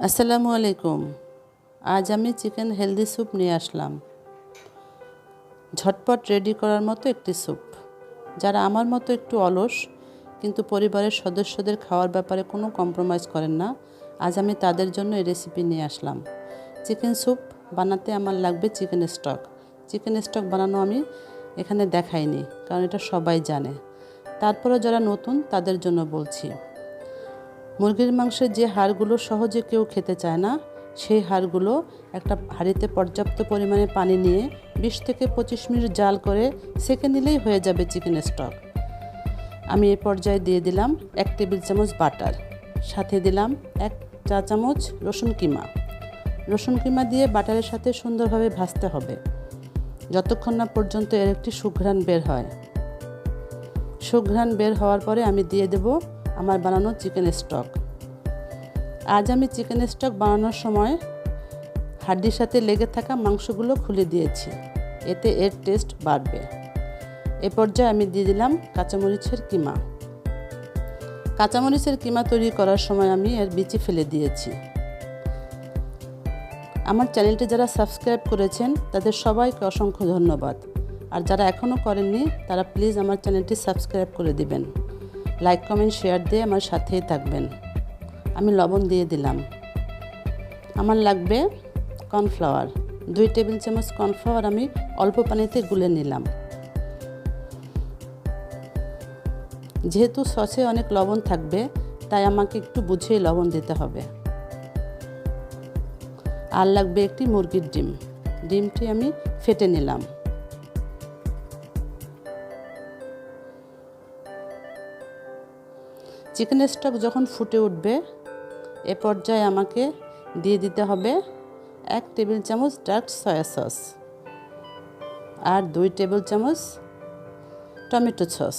আসসালামু আলাইকুম। আজ আমি চিকেন হেলদি স্যুপ নিয়ে আসলাম। ঝটপট রেডি করার মতো একটি স্যুপ। যারা আমার মতো একটু অলস কিন্তু পরিবারের সদস্যদের খাওয়ার ব্যাপারে কোনো কম্প্রোমাইজ করেন না, আজ আমি তাদের জন্য এই রেসিপি নিয়ে আসলাম। চিকেন স্যুপ বানাতে আমার লাগবে চিকেন স্টক। চিকেন স্টক বানানো আমি এখানে দেখাইনি, কারণ এটা সবাই জানে। তারপরেও যারা নতুন তাদের জন্য বলছি। মুরগির মাংসের যে হাড়গুলো সহজে কেউ খেতে চায় না, সেই হাড়গুলো একটা হাঁড়িতে পর্যাপ্ত পরিমাণে পানি নিয়ে 20 থেকে 25 মিনিট জাল করে সেঁকে নিলেই হয়ে যাবে চিকেন স্টক। আমি এই পর্যায়ে দিয়ে দিলাম 1 টেবিল চামচ বাটার, সাথে দিলাম 1 চা চামচ রসুন কিমা। রসুন কিমা দিয়ে বাটারের সাথে সুন্দরভাবে ভাজতে হবে যতক্ষণ না পর্যন্ত এর একটি সুঘ্রাণ বের হয়। সুঘ্রাণ বের হওয়ার পরে আমি দিয়ে দেব আমার বানানো চিকেন স্টক। আজ আমি চিকেন স্টক বানানোর সময় হাড্ডির সাথে লেগে থাকা মাংসগুলো খুলে দিয়েছি, এতে এর টেস্ট বাড়বে। এ পর্যায়ে আমি দিয়ে দিলাম কাঁচামরিচের কিমা। কাঁচামরিচের কিমা তৈরি করার সময় আমি এর বিচি ফেলে দিয়েছি। আমার চ্যানেলটি যারা সাবস্ক্রাইব করেছেন তাদের সবাইকে অসংখ্য ধন্যবাদ। আর যারা এখনও করেননি তারা প্লিজ আমার চ্যানেলটি সাবস্ক্রাইব করে দিবেন। লাইক, কমেন্ট, শেয়ার দিয়ে আমার সাথেই থাকবেন। আমি লবণ দিয়ে দিলাম। আমার লাগবে কর্নফ্লাওয়ার। 2 টেবিল চামচ কর্নফ্লাওয়ার আমি অল্প পানিতে গুলে নিলাম। যেহেতু সসে অনেক লবণ থাকবে, তাই আমাকে একটু বুঝেই লবণ দিতে হবে। আর লাগবে একটি মুরগির ডিম। ডিমটি আমি ফেটে নিলাম। চিকেন স্টক যখন ফুটে উঠবে, এ পর্যায়ে আমাকে দিয়ে দিতে হবে 1 টেবিল চামচ ডার্ক সয়া সস আর 2 টেবিল চামচ টমেটো সস।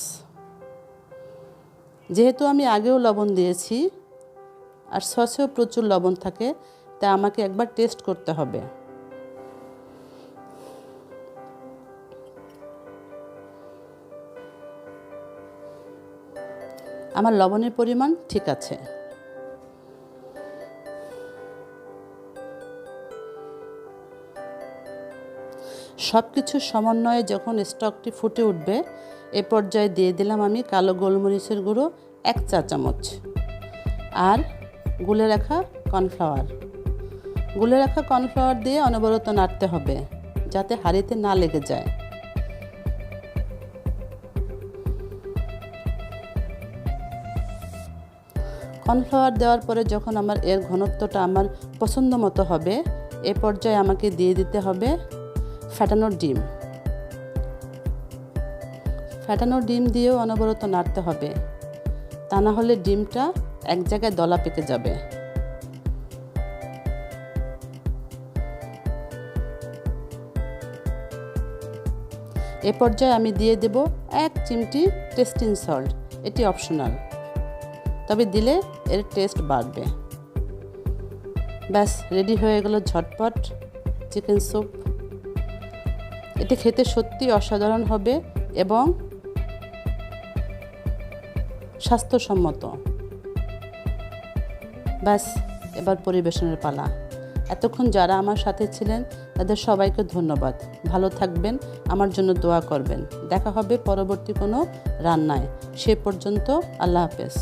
যেহেতু আমি আগেও লবণ দিয়েছি আর সসেও প্রচুর লবণ থাকে, তাই আমাকে একবার টেস্ট করতে হবে। আমার লবণের পরিমাণ ঠিক আছে। সব কিছুর সমন্বয়ে যখন স্টকটি ফুটে উঠবে, এ পর্যায়ে দিয়ে দিলাম আমি কালো গোলমরিচের গুঁড়ো 1 চা চামচ আর গুলে রাখা কর্নফ্লাওয়ার। গুলে রাখা কর্নফ্লাওয়ার দিয়ে অনবরত নাড়তে হবে যাতে হাঁড়িতে না লেগে যায়। কর্নফ্লাওয়ার দেওয়ার পরে যখন আমার এর ঘনত্বটা আমার পছন্দ মতো হবে, এ পর্যায়ে আমাকে দিয়ে দিতে হবে ফ্যাটানো ডিম। ফ্যাটানো ডিম দিয়েও অনবরত নাড়তে হবে, তা না হলে ডিমটা এক জায়গায় দলা পেকে যাবে। এ পর্যায়ে আমি দিয়ে দেব 1 চিমটি টেস্টিং সল্ট। এটি অপশনাল, তবে দিলে এর টেস্ট বাড়বে। ব্যাস, রেডি হয়ে গেল ঝটপট চিকেন স্যুপ। এটি খেতে সত্যি অসাধারণ হবে এবং স্বাস্থ্যসম্মত। ব্যাস, এবার পরিবেশনের পালা। এতক্ষণ যারা আমার সাথে ছিলেন তাদের সবাইকে ধন্যবাদ। ভালো থাকবেন, আমার জন্য দোয়া করবেন। দেখা হবে পরবর্তী কোনো রান্নায়। সে পর্যন্ত আল্লাহ হাফেজ।